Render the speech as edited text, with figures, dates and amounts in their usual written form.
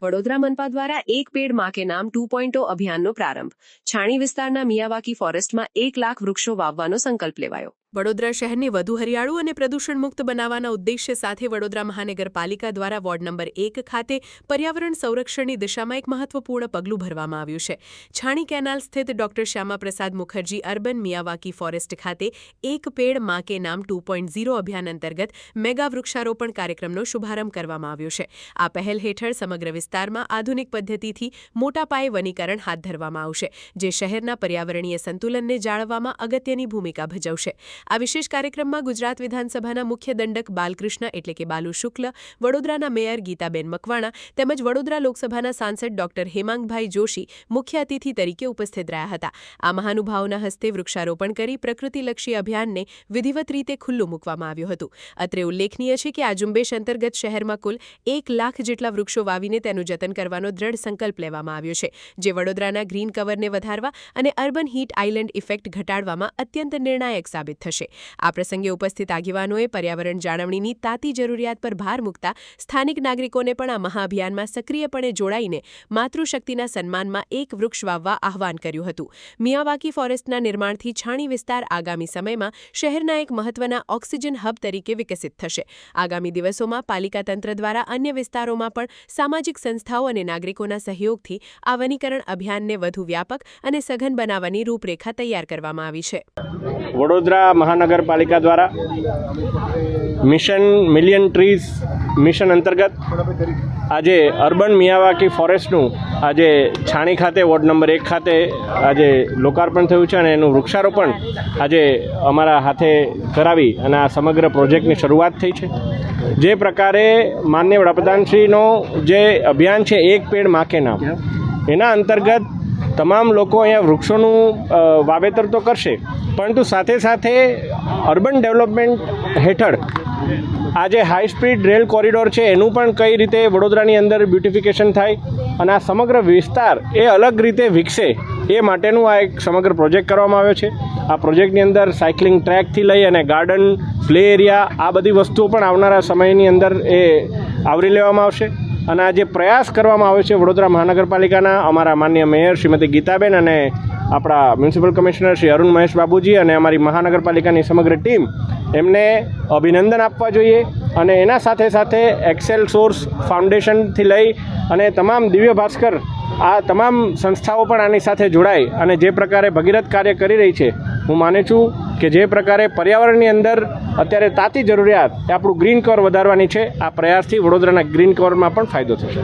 વડોદરા મનપા દ્વારા એક પેડ માં કે નામ 2.0 અભિયાનનો પ્રારંભ. છાણી વિસ્તારના મિયાવાકી ફોરેસ્ટમાં 1 લાખ વૃક્ષો વાવવાનો સંકલ્પ લેવાયો. વડોદરા શહેરને વધુ હરિયાળું અને પ્રદૂષણ મુક્ત બનાવવાના ઉદ્દેશ્ય સાથે વડોદરા મહાનગરપાલિકા દ્વારા વોર્ડ નંબર 1 ખાતે પર્યાવરણ સંરક્ષણની દિશામાં એક મહત્વપૂર્ણ પગલું ભરવામાં આવ્યું છે. છાણી કેનાલ સ્થિત doctor Shyamaprasad Mukherjee urban Miyawaki forest ખાતે એક પેડ માં કે નામ 2.0 અભિયાન અંતર્ગત મેગા વૃક્ષારોપણ કાર્યક્રમનો શુભારંભ કરવામાં આવ્યો છે. આ પહેલ હેઠળ સમગ્ર વિસ્તારમાં આધુનિક પદ્ધતિથી મોટા પાયે વનીકરણ હાથ ધરવામાં આવશે, જે શહેરના પર્યાવરણીય સંતુલનને જાળવવામાં અગત્યની ભૂમિકા ભજવશે. આ વિશેષ કાર્યક્રમમાં ગુજરાત વિધાનસભાના મુખ્ય દંડક બાલકૃષ્ણ એટલે કે બાલુ શુક્લ, વડોદરાના મેયર ગીતાબેન મકવાણા તેમજ વડોદરા લોકસભાના સાંસદ ડોક્ટર હેમાંગભાઈ જોશી મુખ્ય અતિથિ તરીકે ઉપસ્થિત રહ્યા હતા. આ મહાનુભાવોના હસ્તે વૃક્ષારોપણ કરી પ્રકૃતિલક્ષી અભિયાનને વિધિવત રીતે ખુલ્લું મૂકવામાં આવ્યું હતું. અત્રે ઉલ્લેખનીય છે કે આ ઝુંબેશ અંતર્ગત શહેરમાં કુલ 1 લાખ જેટલા વૃક્ષો વાવીને તેનું જતન કરવાનો દ્રઢ સંકલ્પ લેવામાં આવ્યો છે, જે વડોદરાના ગ્રીન કવરને વધારવા અને અર્બન હીટ આઇલેન્ડ ઇફેક્ટ ઘટાડવામાં અત્યંત નિર્ણાયક સાબિત થશે. આ પ્રસંગે ઉપસ્થિત આગેવાનોએ પર્યાવરણ જાળવણીની તાતી જરૂરિયાત પર ભાર મૂકતા સ્થાનિક નાગરિકોને પણ આ મહાઅભિયાનમાં સક્રિયપણે જોડાઈને માતૃશક્તિના સન્માનમાં 1 વૃક્ષ વાવવા આહવાન કર્યું હતું. મિયાવાકી ફોરેસ્ટના નિર્માણથી છાણી વિસ્તાર આગામી સમયમાં શહેરના એક મહત્વના ઓક્સિજન હબ તરીકે વિકસિત થશે. આગામી દિવસોમાં પાલિકા તંત્ર દ્વારા અન્ય વિસ્તારોમાં પણ સામાજિક સંસ્થાઓ અને નાગરિકોના સહયોગથી આ વનીકરણ અભિયાનને વધુ વ્યાપક અને સઘન બનાવવાની રૂપરેખા તૈયાર કરવામાં આવી છે. વડોદરા મહાનગરપાલિકા દ્વારા મિશન મિલિયન ટ્રીઝ મિશન અંતર્ગત આજે અર્બન મિયાવાકી ફોરેસ્ટનું આજે છાણી ખાતે વોર્ડ નંબર 1 ખાતે આજે લોકાર્પણ થયું છે અને એનું વૃક્ષારોપણ આજે અમારા હાથે કરાવી અને આ સમગ્ર પ્રોજેક્ટની શરૂઆત થઈ છે. જે પ્રકારે માનનીય વડાપ્રધાનશ્રીનો જે અભિયાન છે એક પેડ માં કે નામ, એના અંતર્ગત તમામ લોકો અહીંયા વૃક્ષોનું વાવેતર તો કરશે, પરંતુ સાથે સાથે અર્બન ડેવલપમેન્ટ હેઠળ આ જે હાઈ સ્પીડ રેલ કોરિડોર છે એનું પણ કઈ રીતે વડોદરાની અંદર બ્યુટિફિકેશન થાય અને આ સમગ્ર વિસ્તાર એ અલગ રીતે વિકસે એ માટેનું આ એક સમગ્ર પ્રોજેક્ટ કરવામાં આવ્યો છે. આ પ્રોજેક્ટની અંદર સાયકલિંગ ટ્રેકથી લઈ અને ગાર્ડન, પ્લે એરિયા, આ બધી વસ્તુઓ પણ આવનારા સમયની અંદર એ આવરી લેવામાં આવશે. અને આ જે પ્રયાસ કરવામાં આવે છે વડોદરા મહાનગરપાલિકાના અમારા માનનીય મેયર શ્રીમતી ગીતાબેન અને આપણા મ્યુનિસિપલ કમિશનર શ્રી અરુણ મહેશ બાબુજી અને અમારી મહાનગરપાલિકાની સમગ્ર ટીમ, એમને અભિનંદન આપવા જોઈએ. અને એના સાથે સાથે એક્સેલ સોર્સ ફાઉન્ડેશનથી લઈ અને તમામ દિવ્ય ભાસ્કર, આ તમામ સંસ્થાઓ પણ આની સાથે જોડાય અને જે પ્રકારે ભગીરથ કાર્ય કરી રહી છે, હું માનું છું કે જે પ્રકારે પર્યાવરણની અંદર અત્યારે તાતી જરૂરિયાત એ આપણું ગ્રીન કવર વધારવાની છે, આ પ્રયાસથી વડોદરાના ગ્રીન કવરમાં પણ ફાયદો થશે.